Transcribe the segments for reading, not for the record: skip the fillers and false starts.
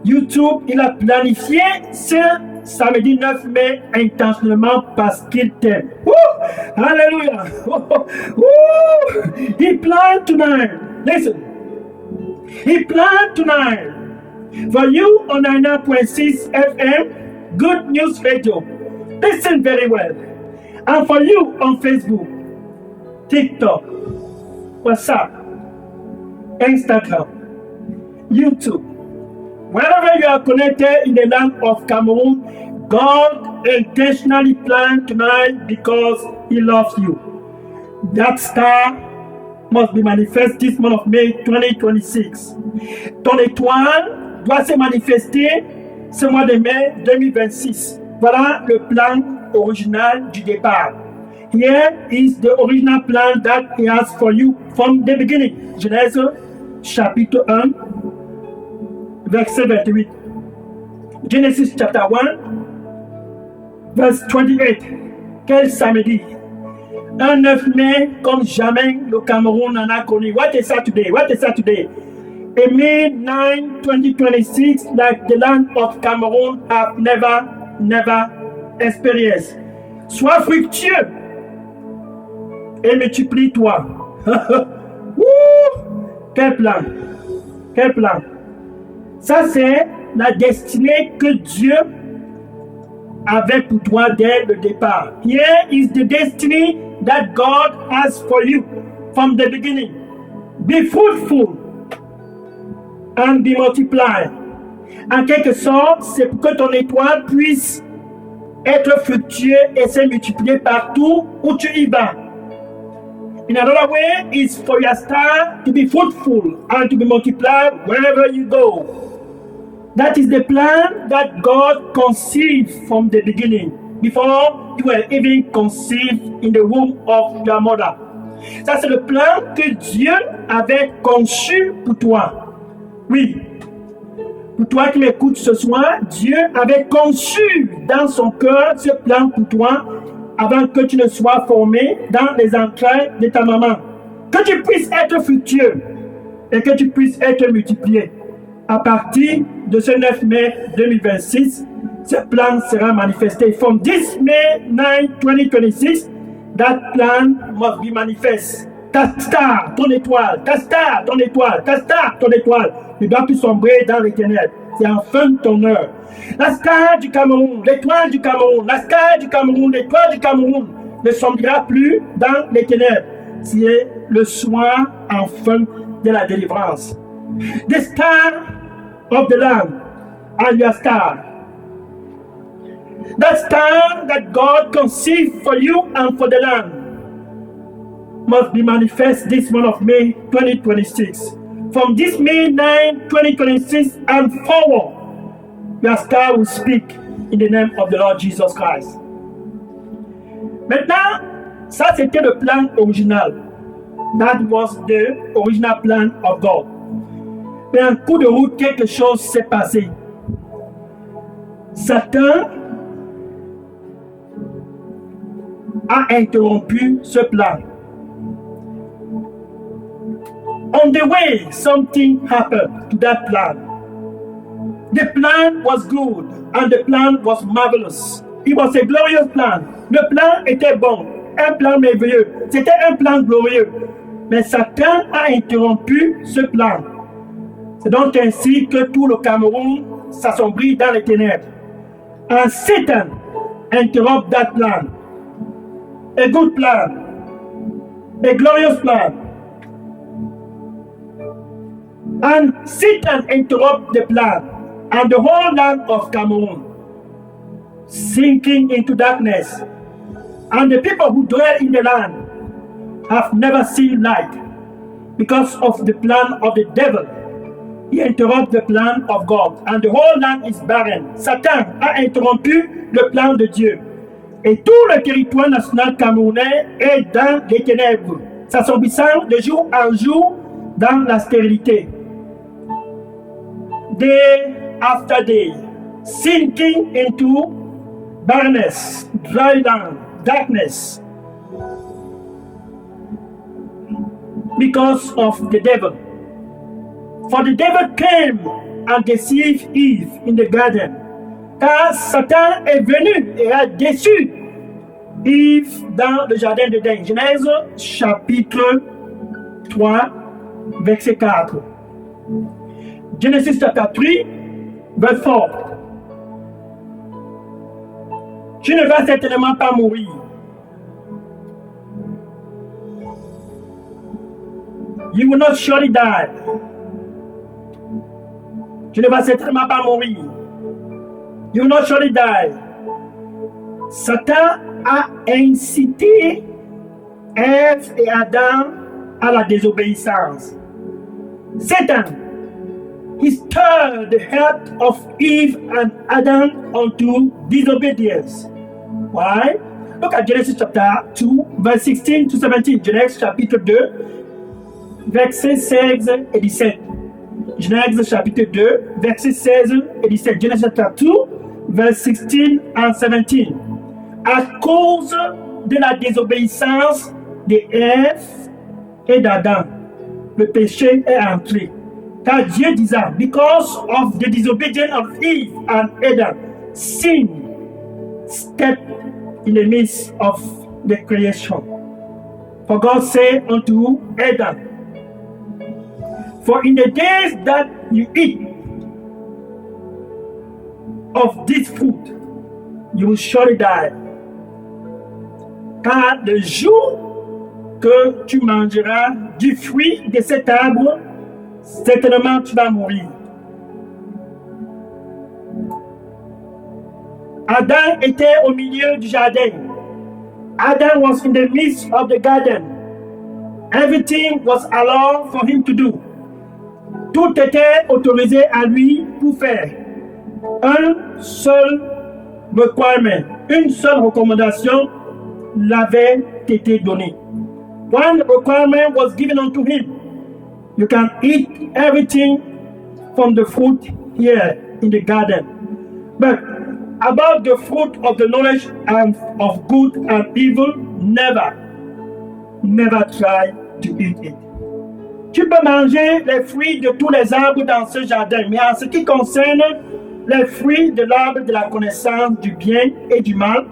YouTube, il a planifié ce samedi 9 mai intentionnellement parce qu'il t'aime. Alléluia. He planned tonight. Listen. He planned tonight for you on 99.6 FM, Good News Radio. Listen very well. And for you on Facebook, TikTok, WhatsApp, Instagram, YouTube, wherever you are connected in the land of Cameroon, God intentionally planned tonight because He loves you. That star must be manifest this month of May 2026. Ton étoile doit se manifester ce mois de mai 2026. Voilà le plan original du départ. Here is the original plan that He has for you from the beginning. Genèse chapitre 1, verset 28. Genesis chapter 1, verse 28. Quel samedi! Un 9 mai comme jamais le Cameroun en a connu. What is that today? What is that today? A May 9, 2026, like the land of Cameroon have never experienced. Sois fructueux et multiplie-toi. Quel plan! Quel plan! Ça, c'est la destinée que Dieu avait pour toi dès le départ. Here is the destiny that God has for you from the beginning. Be fruitful and be multiplied. En quelque sorte, c'est pour que ton étoile puisse être fructueux et se multiplier partout où tu y vas. In another way, is for your star to be fruitful and to be multiplied wherever you go. That is the plan that God conceived from the beginning, before you were even conceived in the womb of your mother. Ça, c'est le plan que Dieu avait conçu pour toi. Oui, pour toi qui m'écoutes ce soir, Dieu avait conçu dans son cœur ce plan pour toi avant que tu ne sois formé dans les entrailles de ta maman. Que tu puisses être fructueux et que tu puisses être multiplié. À partir de ce 9 mai 2026, ce plan sera manifesté. From this May 9, 2026, that plan must be manifest. Ta star, ton étoile, ta star, ton étoile, ta star, ton étoile ne doit plus sombrer dans les ténèbres. C'est enfin ton heure. La star du Cameroun, l'étoile du Cameroun, la star du Cameroun, l'étoile du Cameroun ne sombrera plus dans les ténèbres. C'est le soir enfin de la délivrance. The star of the land and your star. That star that God conceived for you and for the land must be manifest this month of May 2026. From this May 9, 2026 and forward, your star will speak in the name of the Lord Jesus Christ. Maintenant, ça c'était le plan original. That was the original plan of God. Mais en coup de route, quelque chose s'est passé. Satan a interrompu ce plan. On the way, something happened to that plan. The plan was good and the plan was marvelous. It was a glorious plan. Le plan était bon, un plan merveilleux. C'était un plan glorieux. Mais Satan a interrompu ce plan. C'est donc ainsi que tout le Cameroun s'assombrit dans les ténèbres. And Satan interrupted that plan. A good plan. A glorious plan. And Satan interrupted the plan. And the whole land of Cameroon sinking into darkness. And the people who dwell in the land have never seen light because of the plan of the devil. He interrupted the plan of God, and the whole land is barren. Satan a interrompu le plan de Dieu. Et tout le territoire national camerounais est dans les ténèbres, s'assombrissant de jour en jour dans la stérilité. Day after day, sinking into barrenness, dry land, darkness, because of the devil. For the devil came and deceived Eve in the garden. Car Satan est venu et a déçu Eve dans le jardin d'Éden. Genèse chapitre 3, verset 4. Genesis chapter 3, verse 4. Tu ne vas certainement pas mourir. You will not surely die. Tu ne vas certainement pas mourir. You will not surely die. Satan a incité Ève et Adam à la désobéissance. Satan, he stirred the heart of Eve and Adam unto disobedience. Why? Look at Genesis chapter 2, verse 16 to 17. Genèse chapitre 2, versets 16 et 17. Genèse chapitre 2, versets 16 et 17. Genesis chapter 2, verse 16 and 17. À cause de la désobéissance d'Ève et d'Adam, le péché est entré. Car Dieu disait, because of the disobedience of Eve and Adam, sin stepped in the midst of the creation. For God said unto Adam, for in the days that you eat of this fruit, you will surely die. Car le jour que tu mangeras du fruit de cet arbre, certainement tu vas mourir. Adam était au milieu du jardin. Adam was in the midst of the garden. Everything was allowed for him to do. Tout était autorisé à lui pour faire. Un seul requirement, une seule recommandation l'avait été donnée. One requirement was given unto him. You can eat everything from the fruit here in the garden. But about the fruit of the knowledge of good and evil, never try to eat it. Tu peux manger les fruits de tous les arbres dans ce jardin, mais en ce qui concerne les fruits de l'arbre de la connaissance du bien et du mal,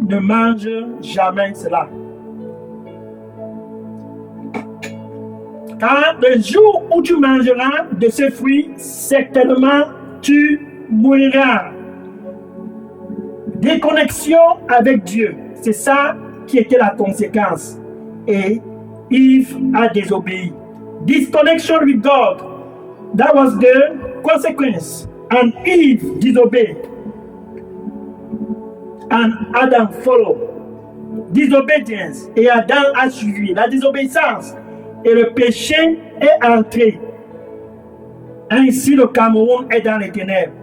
ne mange jamais cela. Car le jour où tu mangeras de ce fruit, certainement tu mouriras. Déconnexion avec Dieu, c'est ça qui était la conséquence. Et Eve a désobéi. Disconnection with God, that was the consequence. And Eve disobeyed. And Adam followed. Disobedience. Et Adam a suivi la désobéissance. Et le péché est entré. Ainsi le Cameroun est dans les ténèbres.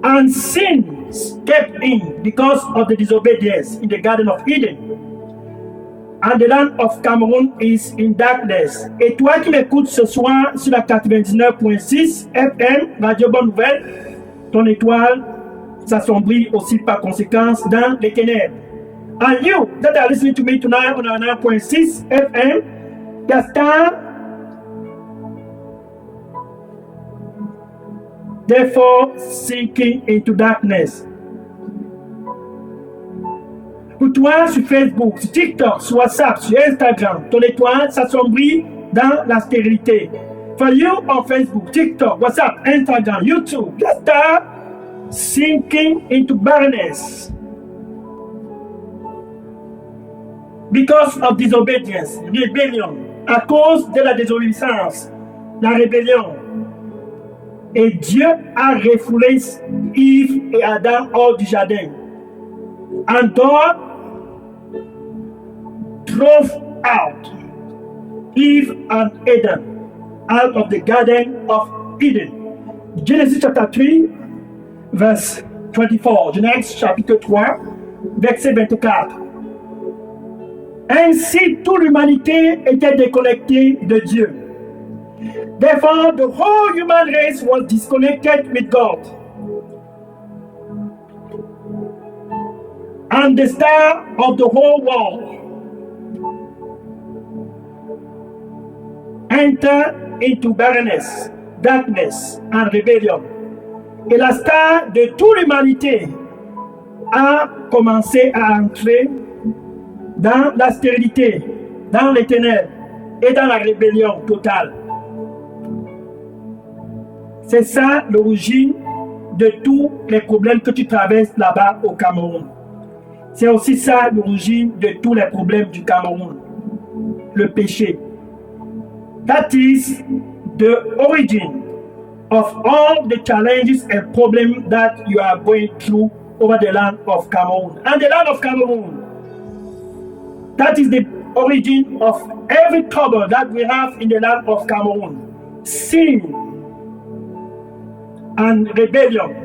And sin stepped in because of the disobedience in the Garden of Eden. And the land of Cameroon is in darkness. Et toi qui m'écoutes ce soir sur la 99.6 FM, Radio Bonne Nouvelle, ton étoile s'assombrit aussi par conséquence dans les ténèbres. And you that are listening to me tonight on our 9.6 FM, the star, therefore sinking into darkness. Pour toi, sur Facebook, sur TikTok, sur WhatsApp, sur Instagram, ton étoile s'assombrit dans la stérilité. For you on Facebook, TikTok, WhatsApp, Instagram, YouTube, the star sinking into barrenness. Because of disobedience, rebellion, à cause de la désobéissance, la rébellion. Et Dieu a refoulé Yves et Adam hors du jardin. And God drove out Eve and Adam out of the Garden of Eden. Genesis chapter 3, verse 24. Genèse chapitre 3, verset 24. Ainsi, toute l'humanité était déconnectée de Dieu. Therefore, the whole human race was disconnected with God. And the star of the whole world entered into barrenness, darkness, and rebellion. Et la star de toute l'humanité a commencé à entrer dans la stérilité, dans les ténèbres et dans la rébellion totale. C'est ça l'origine de tous les problèmes que tu traverses là-bas au Cameroun. C'est aussi ça l'origine de tous les problèmes du Cameroun. Le péché. That is the origin of all the challenges and problems that you are going through over the land of Cameroon. And the land of Cameroon, that is the origin of every trouble that we have in the land of Cameroon. Sin and rebellion.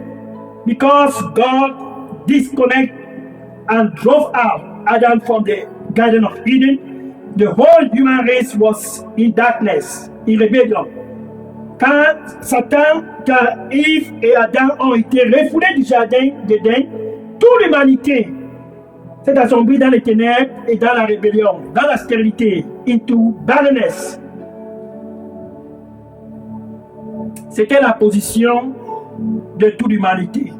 Because God disconnected and drove out Adam from the Garden of Eden, the whole human race was in darkness, in rebellion. Quand Satan, quand Yves et Adam ont été refoulés du jardin d'Éden, toute l'humanité s'est assombrie dans les ténèbres et dans la rébellion, dans la stérilité, into barrenness. C'était la position de toute l'humanité.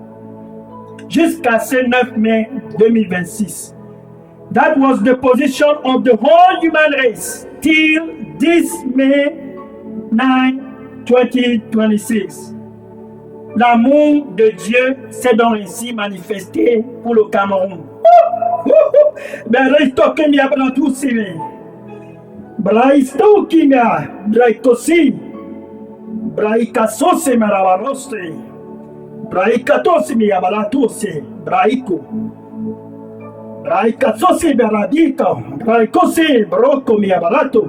Jusqu'à ce 9 mai 2026. That was the position of the whole human race till this May 9, 2026. L'amour de Dieu s'est donc ainsi manifesté pour le Cameroun. Braikatosi mi abalatose, braiko. Braikatosi beradito, braikosi broko mi abalato.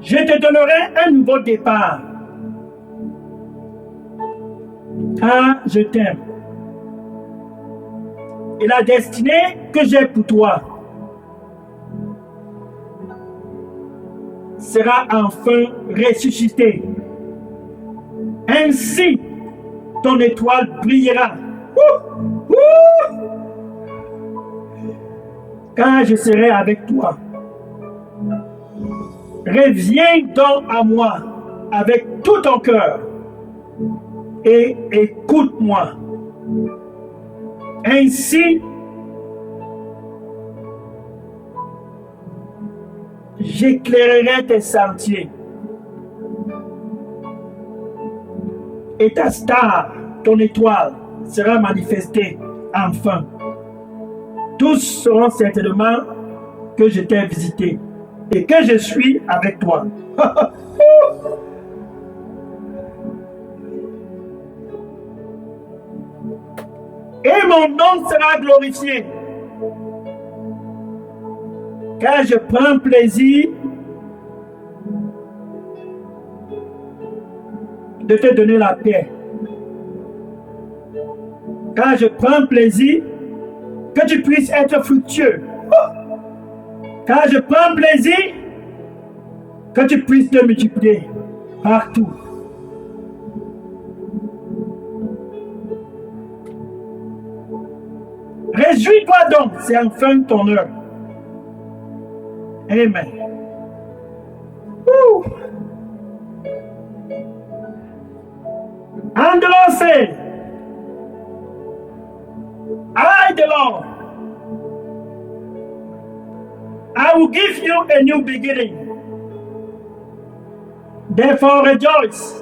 Je te donnerai un nouveau départ. Car je t'aime. Et la destinée que j'ai pour toi sera enfin ressuscitée. Ainsi, ton étoile brillera. Car je serai avec toi. Reviens donc à moi avec tout ton cœur et écoute-moi. Ainsi, j'éclairerai tes sentiers. Et ta star, ton étoile, sera manifestée enfin. Tous sauront certainement que je t'ai visité et que je suis avec toi. Et mon nom sera glorifié. Car je prends plaisir de te donner la paix. Car je prends plaisir que tu puisses être fructueux. Car je prends plaisir que tu puisses te multiplier partout. Réjouis-toi donc, c'est enfin ton heure. Amen. Woo. And the Lord said, I, the Lord, I will give you a new beginning. Therefore rejoice.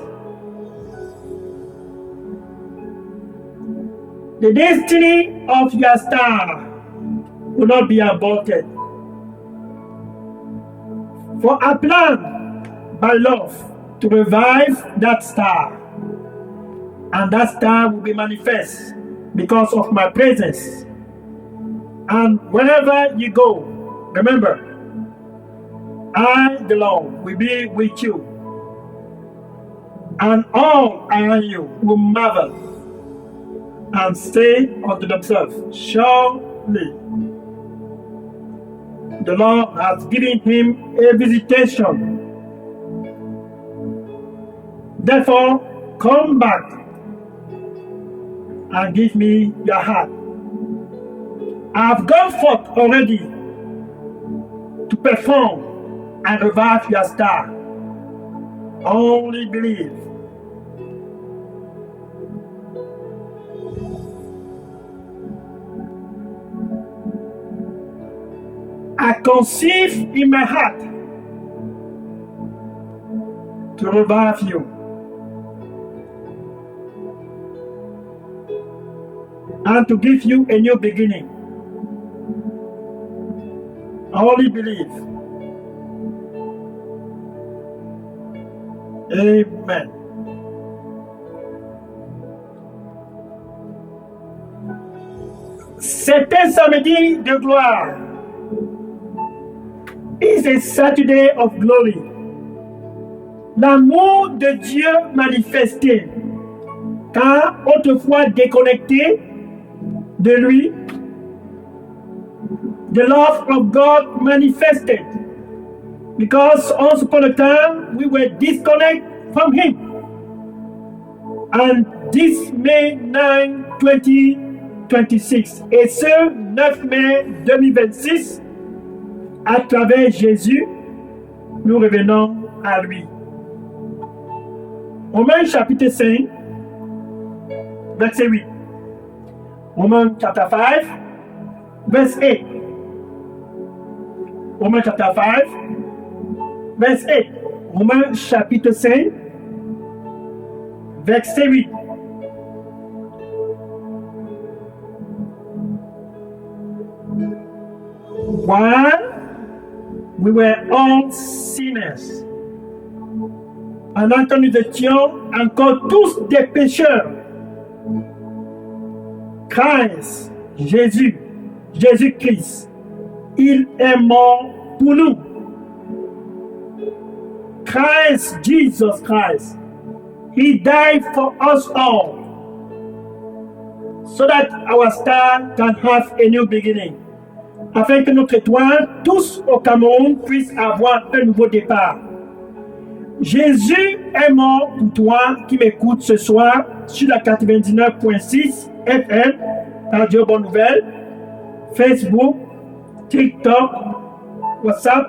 The destiny of your star will not be aborted. For I plan by love to revive that star. And that star will be manifest because of my presence. And wherever you go, remember, I, the Lord, will be with you. And all around you will marvel and say unto themselves, surely the Lord has given him a visitation. Therefore, come back and give me your heart. I have gone forth already to perform and revive your star. Only believe. I conceive in my heart to revive you. And to give you a new beginning. Only believe. Amen. C'est un samedi de gloire. It's a Saturday of glory. L'amour de Dieu manifesté, car autrefois déconnecté de lui, the love of God manifested, because once upon a time we were disconnected from Him. And this May 9, 2026, et ce 9 mai 2026, à travers Jésus, nous revenons à lui. Romains chapitre 5, verset 8. Romans chapter 5, verse 8. Romans chapter 5, verse 8. Romans chapitre 5, verset 8. While we were all sinners, pendant que nous étions encore tous des pécheurs, Christ, Jésus-Christ, il est mort pour nous. Christ, Jesus Christ, He died for us all, so that our star can have a new beginning. Afin que notre étoile, tous au Cameroun, puisse avoir un nouveau départ. Jésus est mort pour toi qui m'écoutes ce soir sur la 99.6 FM, Radio Bonne Nouvelle, Facebook, TikTok, WhatsApp,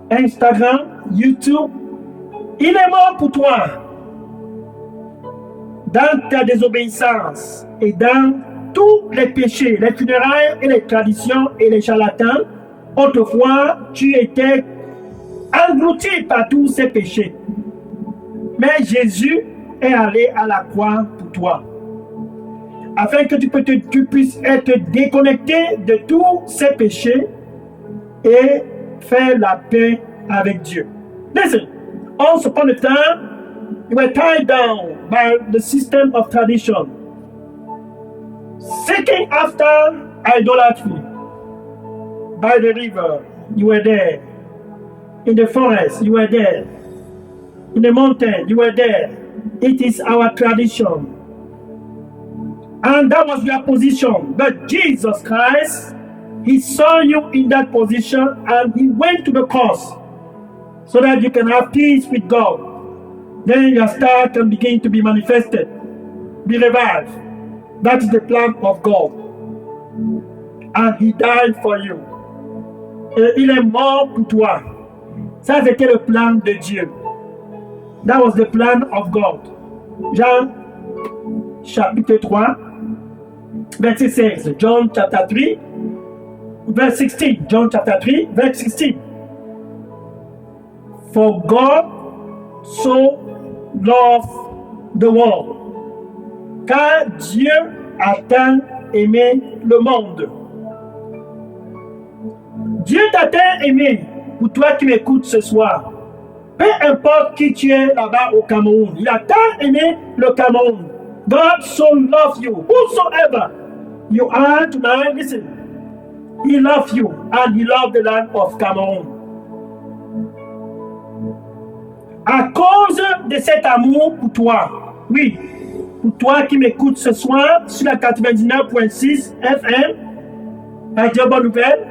Instagram, YouTube. Il est mort pour toi dans ta désobéissance et dans tous les péchés, les funérailles et les traditions et les charlatans. Autrefois, tu étais englouti par tous ces péchés. Mais Jésus est allé à la croix pour toi, afin que tu puisses être déconnecté de tous ces péchés et faire la paix avec Dieu. Listen, once upon a time, you were tied down by the system of tradition, seeking after idolatry. By the river, you were there. In the forest, you were there. In the mountain, you were there. It is our tradition. And that was your position. But Jesus Christ, He saw you in that position and He went to the cross so that you can have peace with God. Then your star can begin to be manifested, be revived. That is the plan of God. And He died for you. Et il est mort pour toi. Ça, c'était le plan de Dieu. That was the plan of God. Jean chapitre 3, verset 16. John chapter 3, verse 16. John chapter 3, verse 16. For God so loved the world. Car Dieu a tant aimé le monde. Dieu t'a tant aimé, pour toi qui m'écoutes ce soir. Peu importe qui tu es là-bas au Cameroun, il a tant aimé le Cameroun. God so loves you, whosoever you are tonight. Listen, He loves you and He loves the land of Cameroun. À cause de cet amour pour toi, oui, pour toi qui m'écoutes ce soir sur la 99.6 FM, Radio Bonne Nouvelle,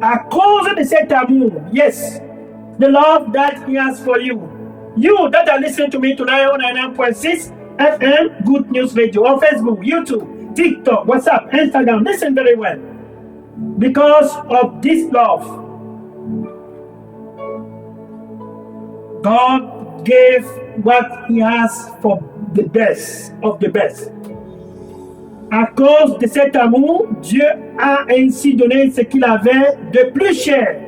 à cause de cet amour, yes, the love that He has for you. You that are listening to me tonight on 99.6 FM, Good News Radio, on Facebook, YouTube, TikTok, WhatsApp, Instagram, listen very well. Because of this love, God gave what He has for the best of the best. À cause de cet amour, Dieu a ainsi donné ce qu'il avait de plus cher,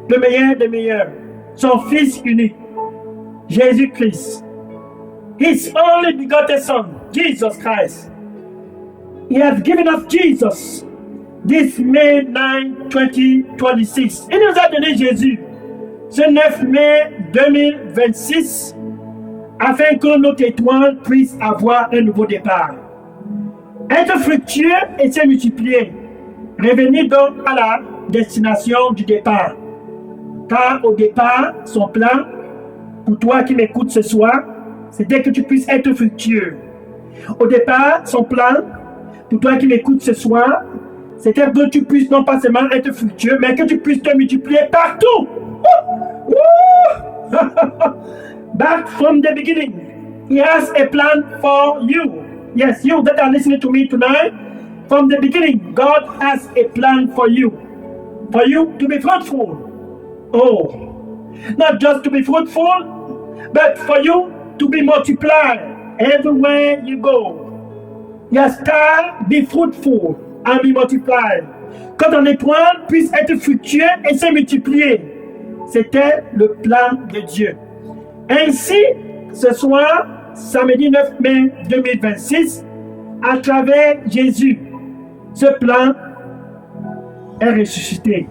le meilleur des meilleurs, son Fils unique, Jésus-Christ. His only begotten Son, Jesus Christ. He has given us Jesus this May 9, 2026. Il nous a donné Jésus ce 9 mai 2026 afin que notre étoile puisse avoir un nouveau départ. Être fructueux et se multiplier. Revenir donc à la destination du départ. Car au départ, son plan, pour toi qui m'écoutes ce soir, c'était que tu puisses être fructueux. Au départ, son plan, pour toi qui m'écoutes ce soir, c'était que tu puisses non pas seulement être fructueux, mais que tu puisses te multiplier partout. Back from the beginning, He has a plan for you. Yes, you that are listening to me tonight, from the beginning, God has a plan for you to be fruitful. Oh, not just to be fruitful, but for you to be multiplied everywhere you go. Yes, car be fruitful and be multiplied. Que ton étoile puisse être fructueux et se multiplier. C'était le plan de Dieu. Ainsi, ce soir, samedi 9 mai 2026, à travers Jésus, ce plan est ressuscité.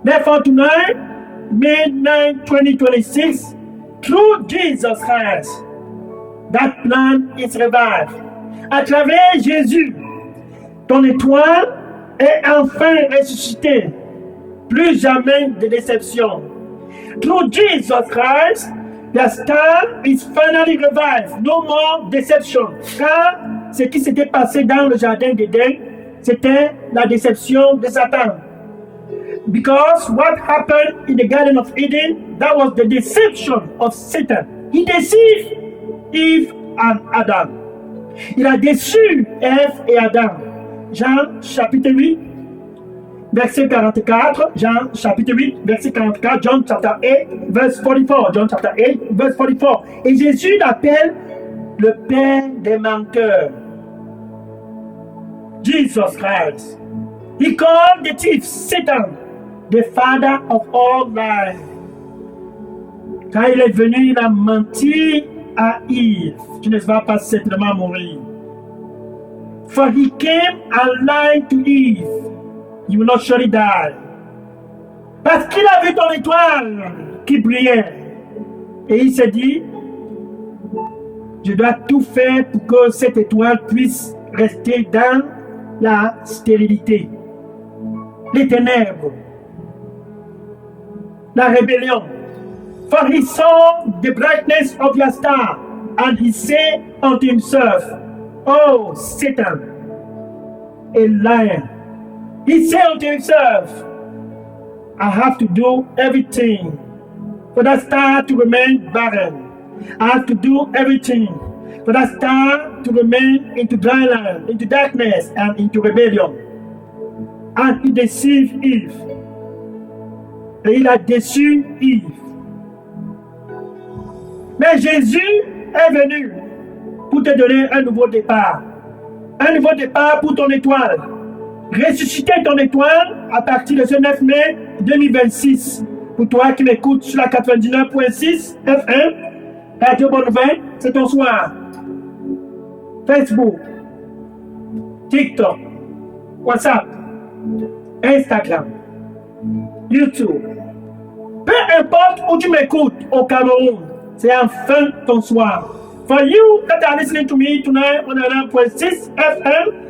Therefore, tonight, May 9, 2026, through Jesus Christ, that plan is revived. À travers Jésus, ton étoile est enfin ressuscitée. Plus jamais de déception. Through Jesus Christ, the star is finally revived. No more deception. Car ce qui s'était passé dans le jardin d'Éden, c'était la déception de Satan. Because what happened in the Garden of Eden, that was the deception of Satan. He deceived Eve and Adam. Il a déçu Ève et Adam. Jean chapitre 8, verset 44. Jean chapitre 8, verset 44. John chapter 8, verse 44. John chapter 8, verse 44. Et Jésus l'appelle le père des menteurs. Jesus Christ. He called the thief Satan, the father of all lies. Quand il est venu, il a menti à Yves. Tu ne vas pas certainement mourir. For he came and lied to Eve. You will not surely die. Parce qu'il a vu ton étoile qui brillait. Et il s'est dit, je dois tout faire pour que cette étoile puisse rester dans la stérilité, les ténèbres, la rébellion. For he saw the brightness of your star, and he said unto himself, Oh, Satan, a liar. He said unto himself, I have to do everything for that star to remain barren. I have to do everything for that star to remain into dry land, into darkness, and into rebellion. And he deceived Eve. Et il a déçu Eve. Mais Jésus est venu pour te donner un nouveau départ. Un nouveau départ pour ton étoile. Ressusciter ton étoile à partir de ce 9 mai 2026. Pour toi qui m'écoutes sur la 99.6 FM, Radio Bonne Nouvelle, c'est ton soir. Facebook, TikTok, WhatsApp, Instagram, YouTube. Peu importe où tu m'écoutes au Cameroun, c'est enfin ton soir. For you that are listening to me tonight on 1.6 FM,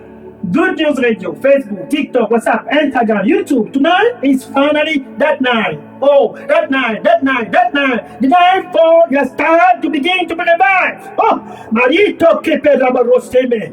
Good News Radio, Facebook, TikTok, WhatsApp, Instagram, YouTube. Tonight is finally that night. Oh, that night. The night for your star to begin to be revived. Oh, Marito Kepedabarosteme.